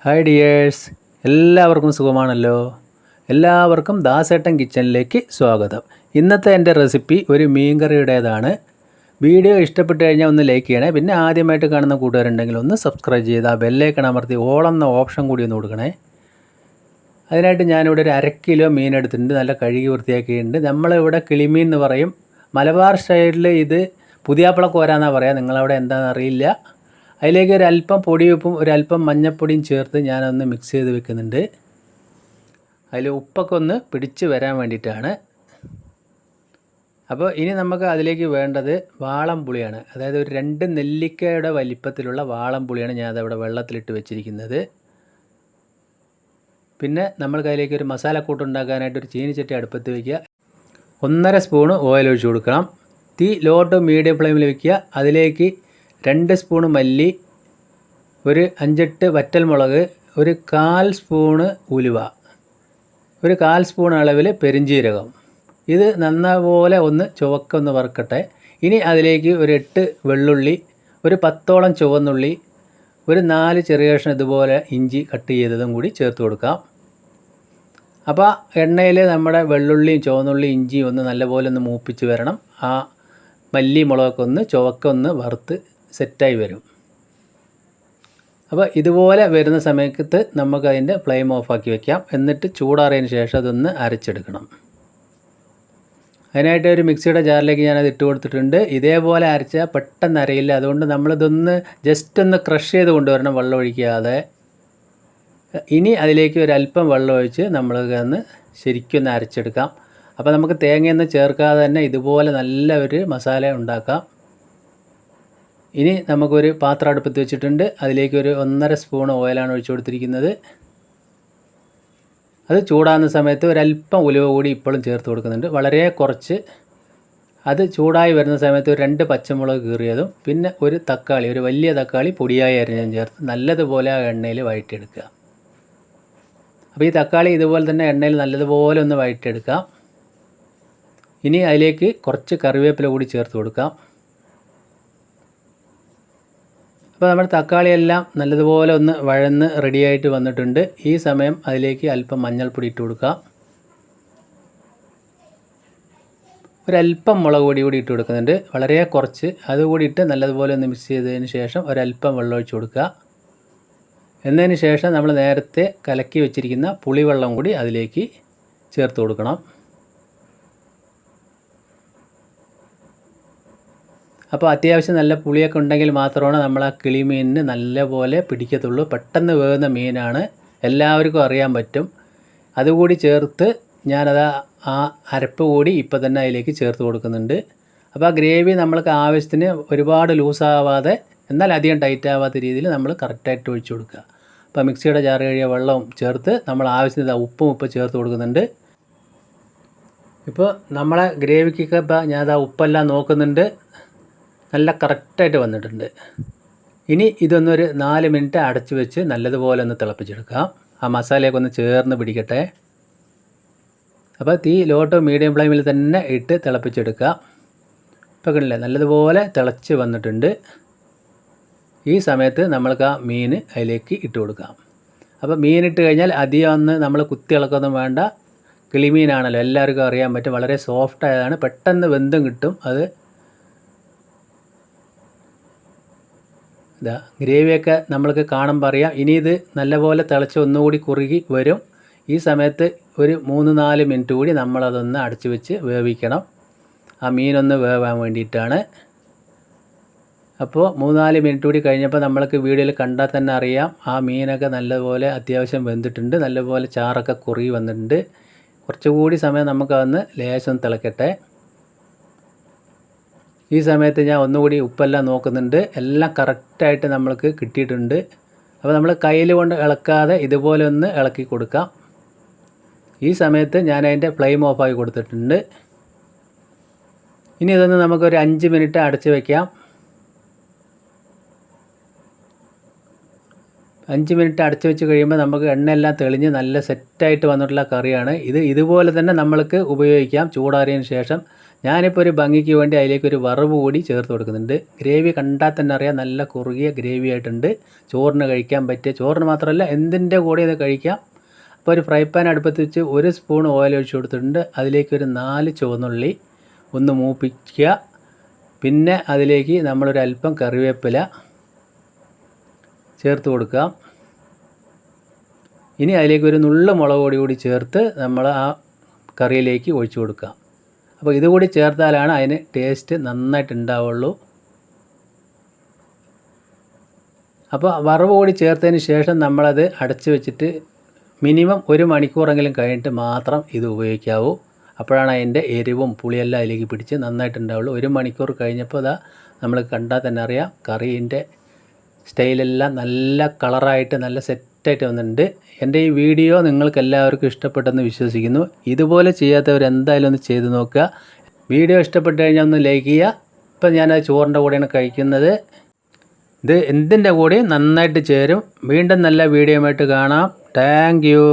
Hi dears, എല്ലാവർക്കും സുഖമാണല്ലോ. എല്ലാവർക്കും ദാസേട്ടൻ കിച്ചണിലേക്ക് സ്വാഗതം. ഇന്നത്തെ എൻ്റെ റെസിപ്പി ഒരു മീൻകറിയുടേതാണ്. വീഡിയോ ഇഷ്ടപ്പെട്ട് കഴിഞ്ഞാൽ ഒന്ന് ലൈക്ക് ചെയ്യണേ. പിന്നെ ആദ്യമായിട്ട് കാണുന്ന കൂട്ടുകാരുണ്ടെങ്കിൽ ഒന്ന് സബ്സ്ക്രൈബ് ചെയ്ത് ആ ബെല്ലൈക്കൺ അമർത്തി ഓൾ എന്ന ഓപ്ഷൻ കൂടി ഒന്ന് കൊടുക്കണേ. അതിനായിട്ട് ഞാനിവിടെ ഒരു 1/2 കിലോ മീൻ എടുത്തിട്ടുണ്ട്. നല്ല കഴുകി വൃത്തിയാക്കിയിട്ടുണ്ട്. നമ്മളിവിടെ കിളിമീൻ എന്ന് പറയും. മലബാർ സ്റ്റൈലിൽ ഇത് പുതിയാപ്പിള കോരാന്നാണ് പറയുക. നിങ്ങളവിടെ എന്താണെന്ന് അറിയില്ല. അതിലേക്ക് ഒരല്പം പൊടിയുപ്പും ഒരല്പം മഞ്ഞൾപ്പൊടിയും ചേർത്ത് ഞാനൊന്ന് മിക്സ് ചെയ്ത് വെക്കുന്നുണ്ട്. അതിൽ ഉപ്പൊക്കെ ഒന്ന് പിടിച്ച് വരാൻ വേണ്ടിയിട്ടാണ്. അപ്പോൾ ഇനി നമുക്ക് അതിലേക്ക് വേണ്ടത് വാളംപുളിയാണ്. അതായത് ഒരു 2 നെല്ലിക്കയുടെ വലിപ്പത്തിലുള്ള വാളംപുളിയാണ് ഞാനതവിടെ വെള്ളത്തിലിട്ട് വെച്ചിരിക്കുന്നത്. പിന്നെ നമ്മൾക്ക് അതിലേക്ക് ഒരു മസാലക്കൂട്ട് ഉണ്ടാക്കാനായിട്ട് ഒരു ചീനിച്ചട്ടി അടുപ്പത്ത് വയ്ക്കുക. 1.5 സ്പൂണ് ഓയിൽ ഒഴിച്ച് കൊടുക്കണം. തീ ലോ ടു മീഡിയം ഫ്ലെയിമിൽ വയ്ക്കുക. അതിലേക്ക് 2 സ്പൂണ് മല്ലി, ഒരു 5-8 വറ്റൽമുളക്, ഒരു 1/4 സ്പൂണ് ഉലുവ, ഒരു 1/4 സ്പൂൺ അളവിൽ പെരിഞ്ജീരകം. ഇത് നല്ലപോലെ ഒന്ന് ചുവക്കൊന്ന് വറുക്കട്ടെ. ഇനി അതിലേക്ക് ഒരു 8 വെള്ളുള്ളി, ഒരു 10ഓളം ചുവന്നുള്ളി, ഒരു 4 ചെറിയ കഷ്ണം ഇതുപോലെ ഇഞ്ചി കട്ട് ചെയ്തതും കൂടി ചേർത്ത് കൊടുക്കാം. അപ്പോൾ എണ്ണയിൽ നമ്മുടെ വെള്ളുള്ളിയും ചുവന്നുള്ളിയും ഇഞ്ചിയും ഒന്ന് നല്ലപോലെ ഒന്ന് മൂപ്പിച്ച് വരണം. ആ മല്ലി മുളകൊക്കെ ഒന്ന് ചുവക്കൊന്ന് വറുത്ത് സെറ്റായി വരും. അപ്പോൾ ഇതുപോലെ വരുന്ന സമയത്ത് നമുക്കതിൻ്റെ ഫ്ലെയിം ഓഫാക്കി വയ്ക്കാം. എന്നിട്ട് ചൂടാറിയതിന് ശേഷം അതൊന്ന് അരച്ചെടുക്കണം. അതിനായിട്ട് ഒരു മിക്സിയുടെ ജാറിലേക്ക് ഞാനത് ഇട്ട് കൊടുത്തിട്ടുണ്ട്. ഇതേപോലെ അരച്ചാൽ പെട്ടെന്ന് അരയില്ല. അതുകൊണ്ട് നമ്മളിതൊന്ന് ജസ്റ്റ് ഒന്ന് ക്രഷ് ചെയ്ത് കൊണ്ടുവരണം, വെള്ളം ഒഴിക്കാതെ. ഇനി അതിലേക്ക് ഒരല്പം വെള്ളം ഒഴിച്ച് നമ്മൾക്കൊന്ന് ശരിക്കൊന്ന് അരച്ചെടുക്കാം. അപ്പോൾ നമുക്ക് തേങ്ങയൊന്നും ചേർക്കാതെ തന്നെ ഇതുപോലെ നല്ല ഒരു മസാല ഉണ്ടാക്കാം. ഇനി നമുക്കൊരു പാത്രം അടുപ്പത്ത് വെച്ചിട്ടുണ്ട്. അതിലേക്ക് ഒരു 1.5 സ്പൂൺ ഓയിലാണ് ഒഴിച്ചു കൊടുത്തിരിക്കുന്നത്. അത് ചൂടാകുന്ന സമയത്ത് ഒരല്പം ഉലുവ കൂടി ഇപ്പോഴും ചേർത്ത് കൊടുക്കുന്നുണ്ട്, വളരെ കുറച്ച്. അത് ചൂടായി വരുന്ന സമയത്ത് ഒരു 2 പച്ചമുളക് കീറിയതും പിന്നെ ഒരു തക്കാളി, ഒരു വലിയ തക്കാളി പൊടിയായി അരിഞ്ഞതും ചേർത്ത് നല്ലതുപോലെ ആ എണ്ണയിൽ വഴറ്റിയെടുക്കുക. അപ്പോൾ ഈ തക്കാളി ഇതുപോലെ തന്നെ എണ്ണയിൽ നല്ലതുപോലെ ഒന്ന് വഴറ്റിയെടുക്കാം. ഇനി അതിലേക്ക് കുറച്ച് കറിവേപ്പില കൂടി ചേർത്ത് കൊടുക്കാം. അപ്പോൾ നമ്മുടെ തക്കാളിയെല്ലാം നല്ലതുപോലെ ഒന്ന് വഴന്ന് റെഡിയായിട്ട് വന്നിട്ടുണ്ട്. ഈ സമയം അതിലേക്ക് അല്പം മഞ്ഞൾപ്പൊടി ഇട്ട് കൊടുക്കാം. ഒരല്പം മുളക് പൊടി കൂടി ഇട്ട് കൊടുക്കുന്നുണ്ട്, വളരെ കുറച്ച്. അതുകൂടി ഇട്ട് നല്ലതുപോലെ ഒന്ന് മിക്സ് ചെയ്തതിന് ശേഷം ഒരല്പം വെള്ളം ഒഴിച്ച് കൊടുക്കുക. എന്നതിന് ശേഷം നമ്മൾ നേരത്തെ കലക്കി വെച്ചിരിക്കുന്ന പുളിവെള്ളം കൂടി അതിലേക്ക് ചേർത്ത് കൊടുക്കണം. അപ്പോൾ അത്യാവശ്യം നല്ല പുളിയൊക്കെ ഉണ്ടെങ്കിൽ മാത്രമാണ് നമ്മൾ ആ കിളിമീനിന് നല്ലപോലെ പിടിക്കത്തുള്ളൂ. പെട്ടെന്ന് വേകുന്ന മീനാണ്, എല്ലാവർക്കും അറിയാൻ പറ്റും. അതുകൂടി ചേർത്ത് ഞാനത് ആ അരപ്പ് കൂടി ഇപ്പോൾ തന്നെ അതിലേക്ക് ചേർത്ത് കൊടുക്കുന്നുണ്ട്. അപ്പോൾ ആ ഗ്രേവി നമ്മൾക്ക് ആവശ്യത്തിന് ഒരുപാട് ലൂസാവാതെ എന്നാൽ അധികം ടൈറ്റ് ആവാത്ത രീതിയിൽ നമ്മൾ കറക്റ്റായിട്ട് ഒഴിച്ചു കൊടുക്കുക. അപ്പോൾ മിക്സിയുടെ ജാർ കഴിയ വെള്ളവും ചേർത്ത് നമ്മൾ ആവശ്യത്തിന് ഉപ്പും ചേർത്ത് കൊടുക്കുന്നുണ്ട്. ഇപ്പോൾ നമ്മളെ ഗ്രേവിക്കൊക്കെ ഇപ്പോൾ ഞാനത് ഉപ്പെല്ലാം നോക്കുന്നുണ്ട്, നല്ല കറക്റ്റായിട്ട് വന്നിട്ടുണ്ട്. ഇനി ഇതൊന്നൊരു 4 മിനിറ്റ് അടച്ച് വെച്ച് നല്ലതുപോലെ ഒന്ന് തിളപ്പിച്ചെടുക്കാം. ആ മസാലയൊക്കെ ഒന്ന് ചേർന്ന് പിടിക്കട്ടെ. അപ്പോൾ തീ ലോ ടു മീഡിയം ഫ്ലെയിമിൽ തന്നെ ഇട്ട് തിളപ്പിച്ചെടുക്കുക. ഇപ്പോൾ കണ്ടില്ലേ, നല്ലതുപോലെ തിളച്ച് വന്നിട്ടുണ്ട്. ഈ സമയത്ത് നമ്മൾക്ക് ആ മീൻ അതിലേക്ക് ഇട്ട് കൊടുക്കാം. അപ്പോൾ മീനിട്ട് കഴിഞ്ഞാൽ അധികം ഒന്ന് നമ്മൾ കുത്തി ഇളക്കൊന്നും വേണ്ട. കിളിമീനാണല്ലോ, എല്ലാവർക്കും അറിയാൻ പറ്റും. വളരെ സോഫ്റ്റ് ആയതാണ്, പെട്ടെന്ന് വെന്തും കിട്ടും. അത് ഇതാ ഗ്രേവിയൊക്കെ നമ്മൾക്ക് കാണുമ്പോൾ അറിയാം. ഇനി ഇത് നല്ലപോലെ തിളച്ച് ഒന്നുകൂടി കുറുകി വരും. ഈ സമയത്ത് ഒരു 3-4 മിനിറ്റ് കൂടി നമ്മളതൊന്ന് അടച്ചു വെച്ച് വേവിക്കണം. ആ മീനൊന്ന് വേവാൻ വേണ്ടിയിട്ടാണ്. അപ്പോൾ 3-4 മിനിറ്റ് കൂടി കഴിഞ്ഞപ്പോൾ നമ്മൾക്ക് വീഡിയോയിൽ കണ്ടാൽ തന്നെ അറിയാം ആ മീനൊക്കെ നല്ലപോലെ അത്യാവശ്യം വെന്തിട്ടുണ്ട്. നല്ലപോലെ ചാറൊക്കെ കുറുകി വന്നിട്ടുണ്ട്. കുറച്ചുകൂടി സമയം നമുക്കതൊന്ന് ലേശം തിളക്കട്ടെ. ഈ സമയത്ത് ഞാൻ ഒന്നുകൂടി ഉപ്പെല്ലാം നോക്കുന്നുണ്ട്. എല്ലാം കറക്റ്റായിട്ട് നമ്മൾക്ക് കിട്ടിയിട്ടുണ്ട്. അപ്പോൾ നമ്മൾ കയ്യിൽ കൊണ്ട് ഇളക്കാതെ ഇതുപോലെ ഒന്ന് ഇളക്കി കൊടുക്കാം. ഈ സമയത്ത് ഞാൻ അതിൻ്റെ ഫ്ലെയിം ഓഫാക്കി കൊടുത്തിട്ടുണ്ട്. ഇനി ഇതൊന്ന് നമുക്കൊരു 5 മിനിറ്റ് അടച്ച് വയ്ക്കാം. 5 മിനിറ്റ് അടച്ച് വെച്ച് കഴിയുമ്പോൾ നമുക്ക് എണ്ണയെല്ലാം തെളിഞ്ഞ് നല്ല സെറ്റായിട്ട് വന്നിട്ടുള്ള കറിയാണ് ഇത്. ഇതുപോലെ തന്നെ നമ്മൾക്ക് ഉപയോഗിക്കാം. ചൂടാറിയതിന് ശേഷം ഞാനിപ്പോൾ ഒരു ഭംഗിക്ക് വേണ്ടി അതിലേക്കൊരു വറവ് കൂടി ചേർത്ത് കൊടുക്കുന്നുണ്ട്. ഗ്രേവി കണ്ടാൽ തന്നെ അറിയാം നല്ല കുറുകിയ ഗ്രേവി ആയിട്ടുണ്ട്. ചോറിന് കഴിക്കാൻ പറ്റിയ, ചോറിന് മാത്രമല്ല എന്തിൻ്റെ കൂടെ ഇത് കഴിക്കാം. അപ്പോൾ ഒരു ഫ്രൈ പാൻ അടുപ്പത്ത് വെച്ച് 1 സ്പൂൺ ഓയിൽ ഒഴിച്ച് കൊടുത്തിട്ടുണ്ട്. അതിലേക്കൊരു 4 ചുവന്നുള്ളി ഒന്ന് മൂപ്പിക്കുക. പിന്നെ അതിലേക്ക് നമ്മളൊരല്പം കറിവേപ്പില ചേർത്ത് കൊടുക്കാം. ഇനി അതിലേക്ക് ഒരു നുള്ളു മുളക് പൊടി കൂടി ചേർത്ത് നമ്മൾ ആ കറിയിലേക്ക് ഒഴിച്ചു കൊടുക്കാം. അപ്പോൾ ഇതുകൂടി ചേർത്താലാണ് അതിന് ടേസ്റ്റ് നന്നായിട്ട് ഉണ്ടാവുള്ളൂ. അപ്പോൾ വറവ് കൂടി ചേർത്തതിന് ശേഷം നമ്മളത് അടച്ച് വെച്ചിട്ട് മിനിമം 1 മണിക്കൂറെങ്കിലും കഴിഞ്ഞിട്ട് മാത്രം ഇത് ഉപയോഗിക്കാവൂ. അപ്പോഴാണ് അതിൻ്റെ എരിവും പുളിയെല്ലാം അതിലേക്ക് പിടിച്ച് നന്നായിട്ടുണ്ടാവുള്ളൂ. 1 മണിക്കൂർ കഴിഞ്ഞപ്പോൾ അതാ നമ്മൾ കണ്ടാൽ തന്നെ അറിയാം കറീൻ്റെ സ്റ്റൈലെല്ലാം നല്ല കളറായിട്ട് നല്ല സെറ്റായിട്ട് വന്നിട്ടുണ്ട്. എൻ്റെ ഈ വീഡിയോ നിങ്ങൾക്ക് എല്ലാവർക്കും ഇഷ്ടപ്പെട്ടെന്ന് വിശ്വസിക്കുന്നു. ഇതുപോലെ ചെയ്യാത്തവർ എന്തായാലും ഒന്ന് ചെയ്ത് നോക്കുക. വീഡിയോ ഇഷ്ടപ്പെട്ട് കഴിഞ്ഞാൽ ഒന്ന് ലൈക്ക് ചെയ്യുക. ഇപ്പം ഞാനത് ചോറിൻ്റെ കൂടെയാണ് കഴിക്കുന്നത്. ഇത് എന്തിൻ്റെ കൂടെയും നന്നായിട്ട് ചേരും. വീണ്ടും നല്ല വീഡിയോയുമായിട്ട് കാണാം. Thank you.